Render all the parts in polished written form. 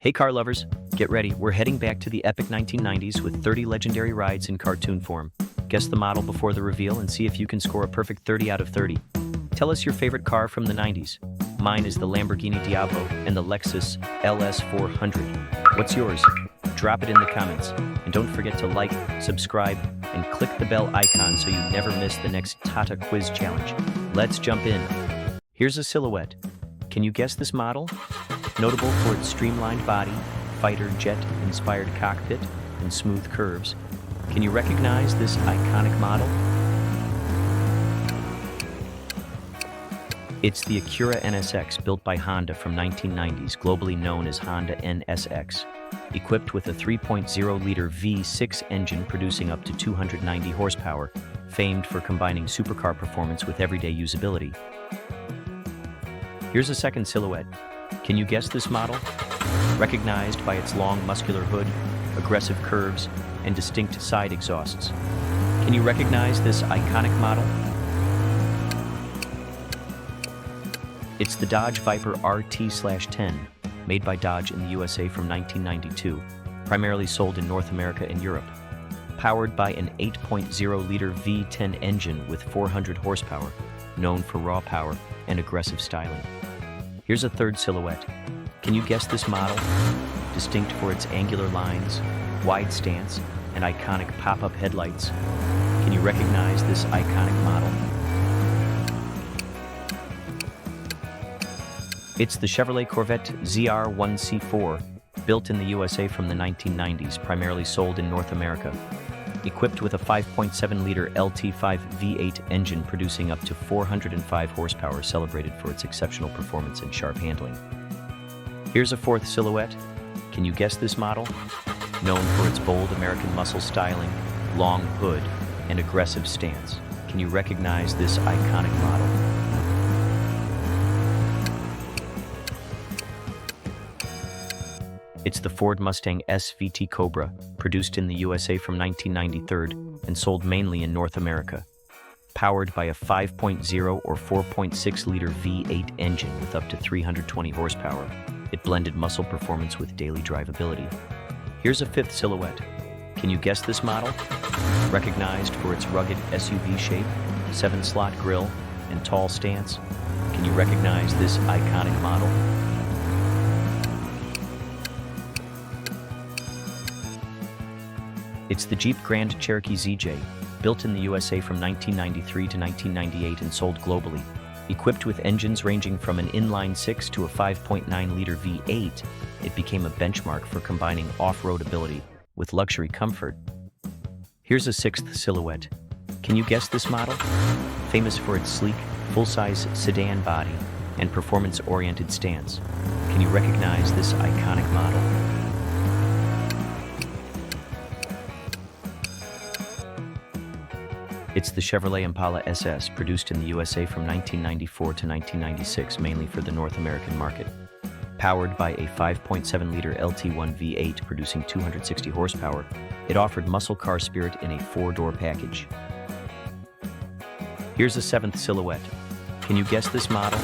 Hey car lovers, get ready, we're heading back to the epic 1990s with 30 legendary rides in cartoon form. Guess the model before the reveal and see if you can score a perfect 30 out of 30. Tell us your favorite car from the 90s. Mine is the Lamborghini Diablo and the Lexus LS400. What's yours? Drop it in the comments. And don't forget to like, subscribe, and click the bell icon so you never miss the next TATA Quiz challenge. Let's jump in. Here's a silhouette. Can you guess this model? Notable for its streamlined body, fighter jet-inspired cockpit, and smooth curves. Can you recognize this iconic model? It's the Acura NSX, built by Honda from 1990s, globally known as Honda NSX. Equipped with a 3.0-liter V6 engine producing up to 290 horsepower, famed for combining supercar performance with everyday usability. Here's a second silhouette. Can you guess this model? Recognized by its long muscular hood, aggressive curves, and distinct side exhausts. Can you recognize this iconic model? It's the Dodge Viper RT/10, made by Dodge in the USA from 1992, primarily sold in North America and Europe. Powered by an 8.0-liter V10 engine with 400 horsepower, known for raw power and aggressive styling. Here's a third silhouette. Can you guess this model? Distinct for its angular lines, wide stance, and iconic pop-up headlights. Can you recognize this iconic model? It's the Chevrolet Corvette ZR1C4, built in the USA from the 1990s, primarily sold in North America. Equipped with a 5.7-liter LT5 V8 engine producing up to 405 horsepower, celebrated for its exceptional performance and sharp handling. Here's a fourth silhouette. Can you guess this model? Known for its bold American muscle styling, long hood, and aggressive stance. Can you recognize this iconic model? It's the Ford Mustang SVT Cobra, produced in the USA from 1993 and sold mainly in North America. Powered by a 5.0 or 4.6-liter V8 engine with up to 320 horsepower, it blended muscle performance with daily drivability. Here's a fifth silhouette. Can you guess this model? Recognized for its rugged SUV shape, 7-slot grille, and tall stance, can you recognize this iconic model? It's the Jeep Grand Cherokee ZJ, built in the USA from 1993 to 1998 and sold globally. Equipped with engines ranging from an inline-6 to a 5.9-liter V8, it became a benchmark for combining off-road ability with luxury comfort. Here's a sixth silhouette. Can you guess this model? Famous for its sleek, full-size sedan body and performance-oriented stance. Can you recognize this iconic model? It's the Chevrolet Impala SS, produced in the USA from 1994 to 1996, mainly for the North American market. Powered by a 5.7-liter LT1 V8 producing 260 horsepower, it offered muscle car spirit in a 4-door package. Here's a seventh silhouette. Can you guess this model?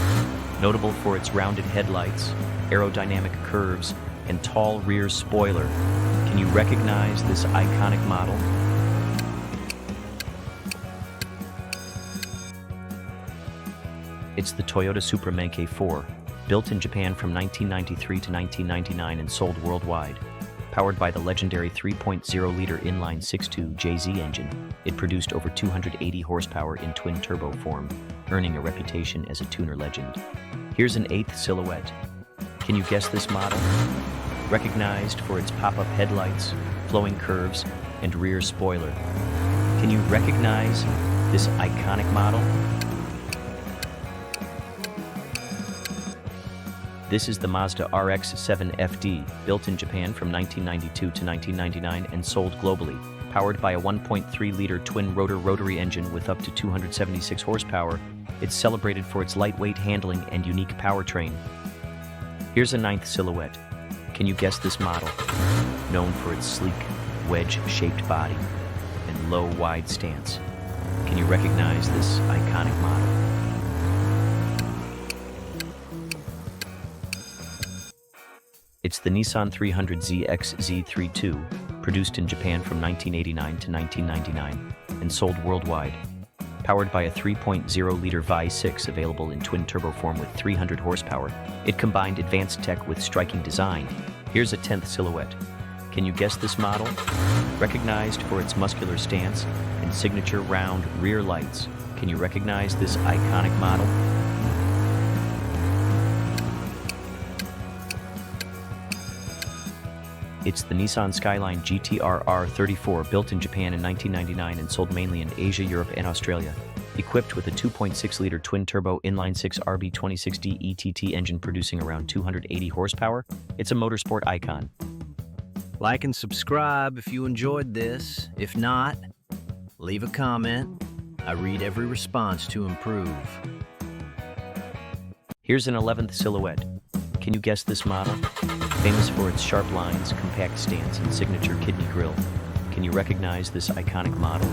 Notable for its rounded headlights, aerodynamic curves, and tall rear spoiler, can you recognize this iconic model? It's the Toyota Supra Meike 4, built in Japan from 1993 to 1999 and sold worldwide. Powered by the legendary 3.0-liter inline-6.2 JZ engine, it produced over 280 horsepower in twin-turbo form, earning a reputation as a tuner legend. Here's an eighth silhouette. Can you guess this model? Recognized for its pop-up headlights, flowing curves, and rear spoiler. Can you recognize this iconic model? This is the Mazda RX-7 FD, built in Japan from 1992 to 1999 and sold globally. Powered by a 1.3-liter twin-rotor rotary engine with up to 276 horsepower, it's celebrated for its lightweight handling and unique powertrain. Here's a ninth silhouette. Can you guess this model? Known for its sleek, wedge-shaped body and low, wide stance. Can you recognize this iconic model? It's the Nissan 300Z XZ32, produced in Japan from 1989 to 1999 and sold worldwide. Powered by a 3.0-liter V6 available in twin-turbo form with 300 horsepower, it combined advanced tech with striking design. Here's a 10th silhouette. Can you guess this model? Recognized for its muscular stance and signature round rear lights, can you recognize this iconic model? It's the Nissan Skyline GT-R R34, built in Japan in 1999 and sold mainly in Asia, Europe, and Australia. Equipped with a 2.6-liter twin-turbo inline-six RB26D ETT engine producing around 280 horsepower, it's a motorsport icon. Like and subscribe if you enjoyed this. If not, leave a comment. I read every response to improve. Here's an 11th silhouette. Can you guess this model? Famous for its sharp lines, compact stance, and signature kidney grille, can you recognize this iconic model?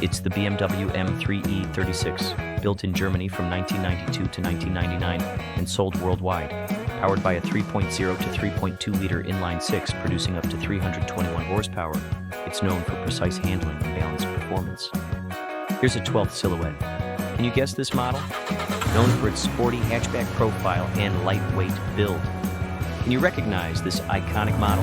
It's the BMW M3 E36, built in Germany from 1992 to 1999 and sold worldwide. Powered by a 3.0 to 3.2-liter inline-six producing up to 321 horsepower, it's known for precise handling and balanced performance. Here's a 12th silhouette. Can you guess this model? Known for its sporty hatchback profile and lightweight build, can you recognize this iconic model?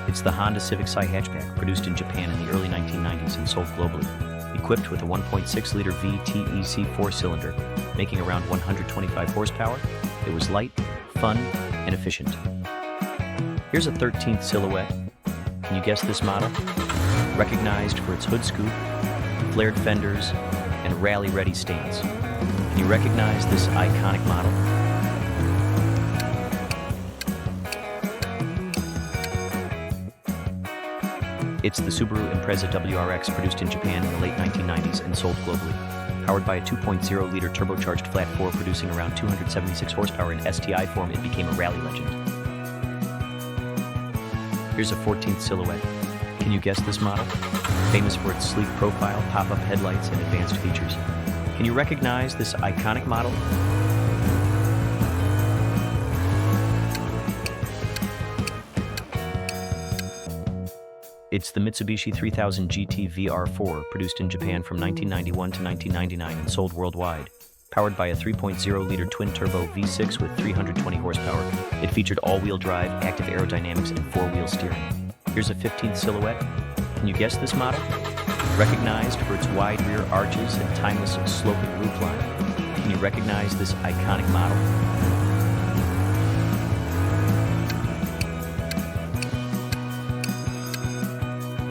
It's the Honda Civic Si hatchback, produced in Japan in the early 1990s and sold globally. Equipped with a 1.6-liter VTEC four-cylinder, making around 125 horsepower, it was light, fun, and efficient. Here's a 13th silhouette. Can you guess this model? Recognized for its hood scoop, flared fenders, and rally-ready stance, can you recognize this iconic model? It's the Subaru Impreza WRX, produced in Japan in the late 1990s and sold globally. Powered by a 2.0-liter turbocharged flat four producing around 276 horsepower in STI form, it became a rally legend. Here's a 14th silhouette. Can you guess this model? Famous for its sleek profile, pop-up headlights, and advanced features, can you recognize this iconic model? It's the Mitsubishi 3000 GT VR4, produced in Japan from 1991 to 1999 and sold worldwide. Powered by a 3.0-liter twin-turbo V6 with 320 horsepower, it featured all-wheel drive, active aerodynamics, and four-wheel steering. Here's a 15th silhouette. Can you guess this model? Recognized for its wide rear arches and timeless sloping roofline, can you recognize this iconic model?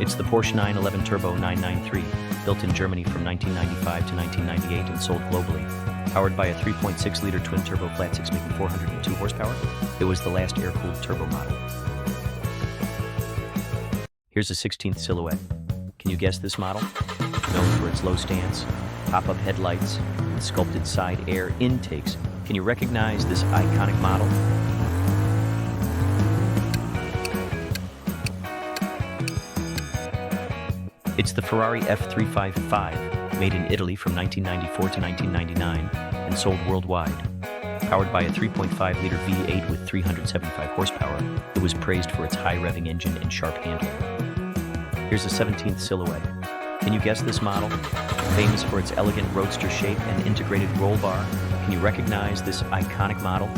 It's the Porsche 911 Turbo 993, built in Germany from 1995 to 1998 and sold globally. Powered by a 3.6-liter twin-turbo flat-six making 402 horsepower, it was the last air-cooled turbo model. Here's a 16th silhouette. Can you guess this model? Known for its low stance, pop-up headlights, and sculpted side air intakes, can you recognize this iconic model? It's the Ferrari F355, made in Italy from 1994 to 1999 and sold worldwide. Powered by a 3.5-liter V8 with 375 horsepower, it was praised for its high-revving engine and sharp handling. Here's a 17th silhouette. Can you guess this model? Famous for its elegant roadster shape and integrated roll bar, can you recognize this iconic model?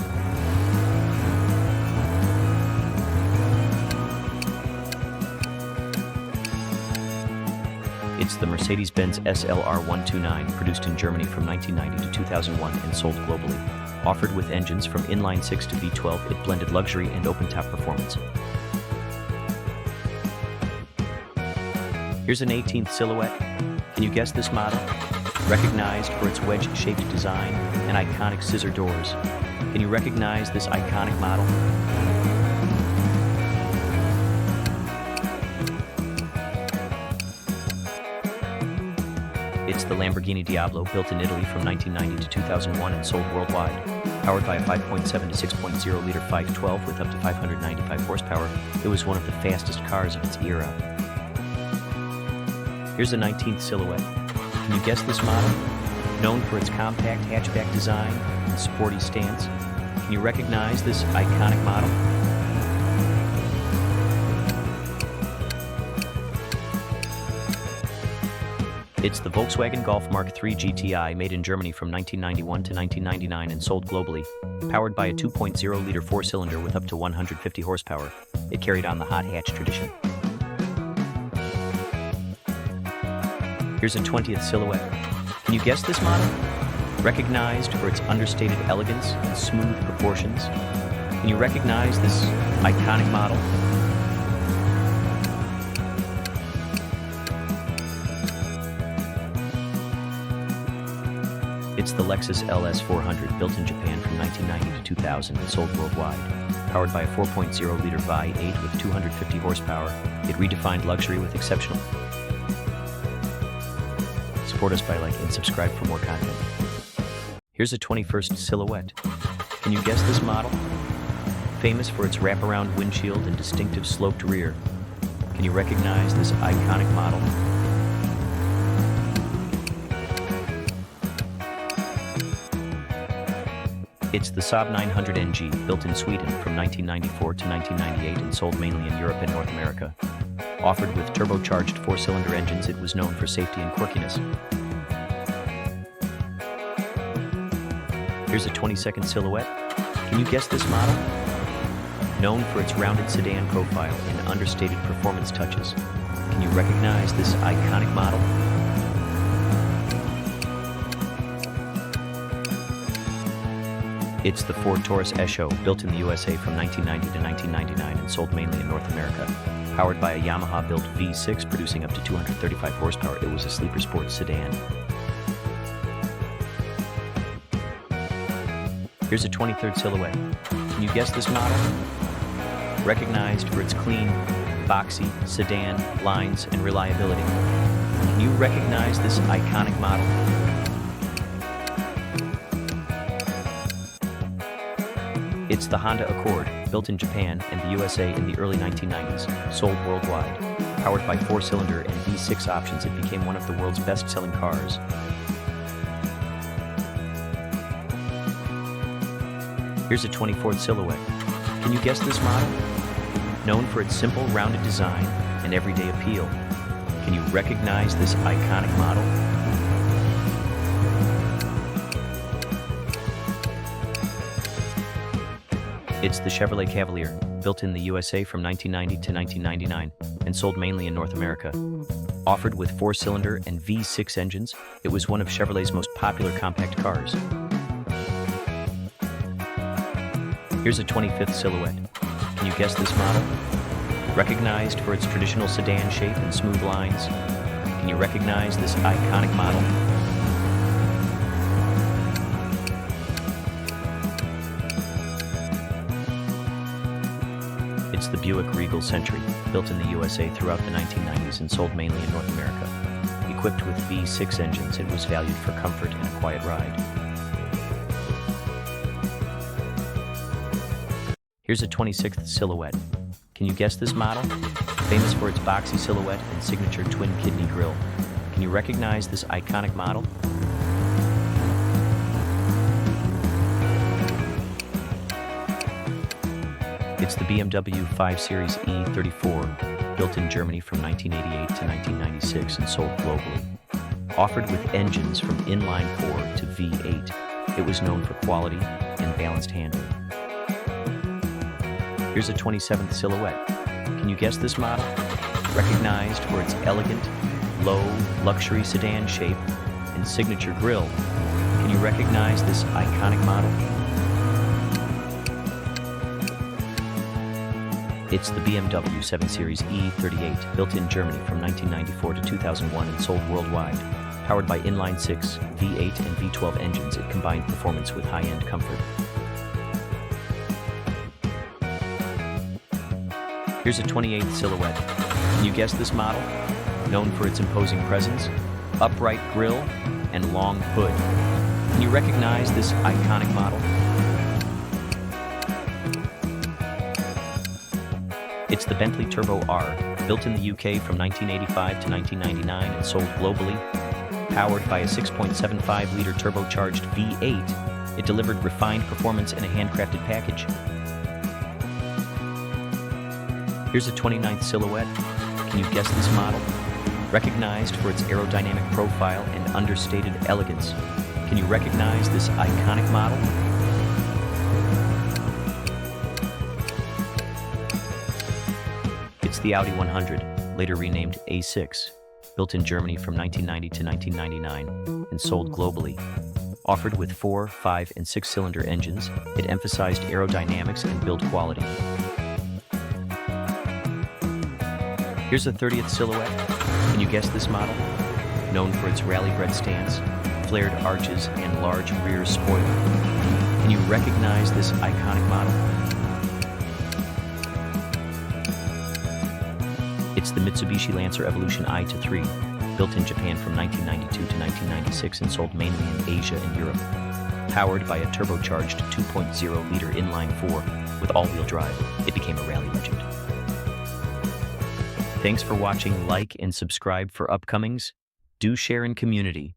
It's the Mercedes-Benz SLR 129, produced in Germany from 1990 to 2001 and sold globally. Offered with engines from inline-six to V12, it blended luxury and open-top performance. Here's an 18th silhouette. Can you guess this model? Recognized for its wedge-shaped design and iconic scissor doors, can you recognize this iconic model? It's the Lamborghini Diablo, built in Italy from 1990 to 2001 and sold worldwide. Powered by a 5.7 to 6.0 liter 512 with up to 595 horsepower, it was one of the fastest cars of its era. Here's a 19th Silhouette. Can you guess this model? Known for its compact hatchback design and sporty stance, can you recognize this iconic model? It's the Volkswagen Golf Mark III GTI, made in Germany from 1991 to 1999 and sold globally. Powered by a 2.0-liter four-cylinder with up to 150 horsepower, it carried on the hot hatch tradition. Here's a 20th Silhouette. Can you guess this model? Recognized for its understated elegance and smooth proportions, can you recognize this iconic model? It's the Lexus LS 400, built in Japan from 1990 to 2000 and sold worldwide. Powered by a 4.0-liter V8 with 250 horsepower, it redefined luxury with exceptional. Support us by liking and subscribe for more content. Here's a 21st Silhouette. Can you guess this model? Famous for its wraparound windshield and distinctive sloped rear, can you recognize this iconic model? It's the Saab 900 NG, built in Sweden from 1994 to 1998 and sold mainly in Europe and North America. Offered with turbocharged four-cylinder engines, it was known for safety and quirkiness. Here's a 22nd Silhouette. Can you guess this model? Known for its rounded sedan profile and understated performance touches, can you recognize this iconic model? It's the Ford Taurus Esho, built in the USA from 1990 to 1999 and sold mainly in North America. Powered by a Yamaha-built V6 producing up to 235 horsepower, it was a sleeper sports sedan. Here's a 23rd Silhouette. Can you guess this model? Recognized for its clean, boxy sedan lines and reliability, can you recognize this iconic model? It's the Honda Accord, built in Japan and the USA in the early 1990s, sold worldwide. Powered by four-cylinder and V6 options, it became one of the world's best-selling cars. Here's a 24th Silhouette. Can you guess this model? Known for its simple, rounded design and everyday appeal, can you recognize this iconic model? It's the Chevrolet Cavalier, built in the USA from 1990 to 1999 and sold mainly in North America. Offered with four-cylinder and V6 engines, it was one of Chevrolet's most popular compact cars. Here's a 25th Silhouette. Can you guess this model? Recognized for its traditional sedan shape and smooth lines, can you recognize this iconic model? It's the Buick Regal Century, built in the USA throughout the 1990s and sold mainly in North America. Equipped with V6 engines, it was valued for comfort and a quiet ride. Here's a 26th Silhouette. Can you guess this model? Famous for its boxy silhouette and signature twin-kidney grille, can you recognize this iconic model? It's the BMW 5 Series E34, built in Germany from 1988 to 1996 and sold globally. Offered with engines from inline-4 to V8, it was known for quality and balanced handling. Here's a 27th Silhouette. Can you guess this model? Recognized for its elegant, low, luxury sedan shape and signature grille, can you recognize this iconic model? It's the BMW 7 Series E38, built in Germany from 1994 to 2001 and sold worldwide. Powered by inline-6, V8, and V12 engines, it combined performance with high-end comfort. Here's a 28th Silhouette. Can you guess this model? Known for its imposing presence, upright grille, and long hood, can you recognize this iconic model? the Bentley Turbo R, built in the UK from 1985 to 1999 and sold globally. Powered by a 6.75-liter turbocharged V8, it delivered refined performance in a handcrafted package. Here's a 29th Silhouette. Can you guess this model? Recognized for its aerodynamic profile and understated elegance. Can you recognize this iconic model? It's the Audi 100, later renamed A6, built in Germany from 1990 to 1999 and sold globally. Offered with 4, 5, and 6-cylinder engines, it emphasized aerodynamics and build quality. Here's a 30th Silhouette. Can you guess this model? Known for its rally-bred stance, flared arches, and large rear spoiler. Can you recognize this iconic model? It's the Mitsubishi Lancer Evolution I-3, built in Japan from 1992 to 1996 and sold mainly in Asia and Europe. Powered by a turbocharged 2.0-liter inline-4 with all-wheel drive, it became a rally legend. Thanks for watching. Like and subscribe for upcomings. Do share in community.